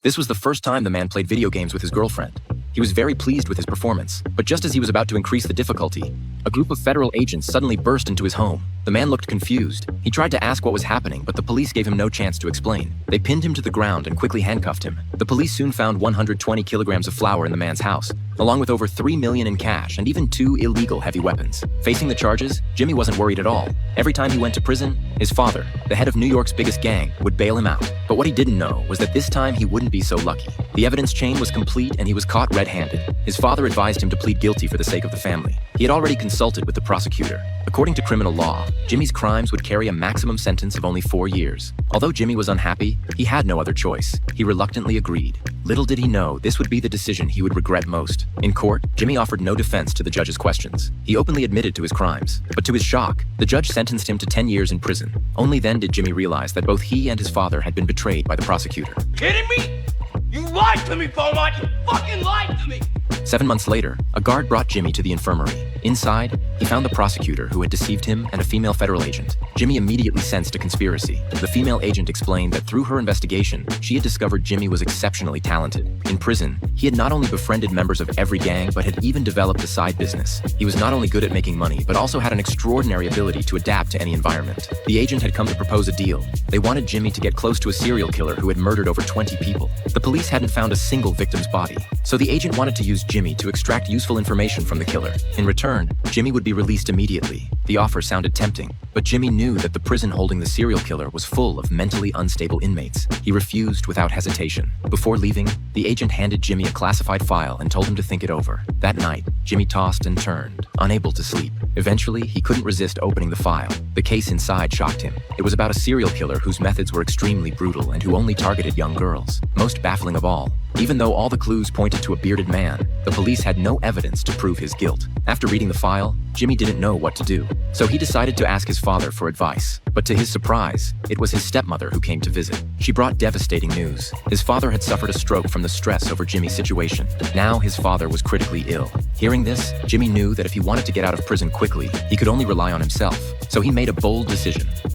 This was the first time the man played video games with his girlfriend. He was very pleased with his performance, but just as he was about to increase the difficulty, a group of federal agents suddenly burst into his home. The man looked confused. He tried to ask what was happening, but the police gave him no chance to explain. They pinned him to the ground and quickly handcuffed him. The police soon found 120 kilograms of flour in the man's house, along with over $3 million in cash and even 2 illegal heavy weapons. Facing the charges, Jimmy wasn't worried at all. Every time he went to prison, his father, the head of New York's biggest gang, would bail him out. But what he didn't know was that this time he wouldn't be so lucky. The evidence chain was complete and he was caught red-handed. His father advised him to plead guilty for the sake of the family. He had already consulted with the prosecutor. According to criminal law, Jimmy's crimes would carry a maximum sentence of only 4 years. Although Jimmy was unhappy, he had no other choice. He reluctantly agreed. Little did he know this would be the decision he would regret most. In court, Jimmy offered no defense to the judge's questions. He openly admitted to his crimes. But to his shock, the judge sentenced him to 10 years in prison. Only then did Jimmy realize that both he and his father had been betrayed by the prosecutor. Kidding me? You lied to me, Beaumont! You fucking lied to me! 7 months later, a guard brought Jimmy to the infirmary. Inside, he found the prosecutor who had deceived him and a female federal agent. Jimmy immediately sensed a conspiracy. The female agent explained that through her investigation, she had discovered Jimmy was exceptionally talented. In prison, he had not only befriended members of every gang, but had even developed a side business. He was not only good at making money, but also had an extraordinary ability to adapt to any environment. The agent had come to propose a deal. They wanted Jimmy to get close to a serial killer who had murdered over 20 people. The police hadn't found a single victim's body, so the agent wanted to use Jimmy to extract useful information from the killer. In return, Jimmy would be released immediately. The offer sounded tempting, but Jimmy knew that the prison holding the serial killer was full of mentally unstable inmates. He refused without hesitation. Before leaving, the agent handed Jimmy a classified file and told him to think it over. That night, Jimmy tossed and turned, unable to sleep. Eventually, he couldn't resist opening the file. The case inside shocked him. It was about a serial killer whose methods were extremely brutal and who only targeted young girls. Most baffling of all, even though all the clues pointed to a bearded man, the police had no evidence to prove his guilt. After reading the file, Jimmy didn't know what to do, so he decided to ask his father for advice. But to his surprise, it was his stepmother who came to visit. She brought devastating news. His father had suffered a stroke from the stress over Jimmy's situation. Now his father was critically ill. Hearing this, Jimmy knew that if he wanted to get out of prison quickly, he could only rely on himself. So he made a bold decision.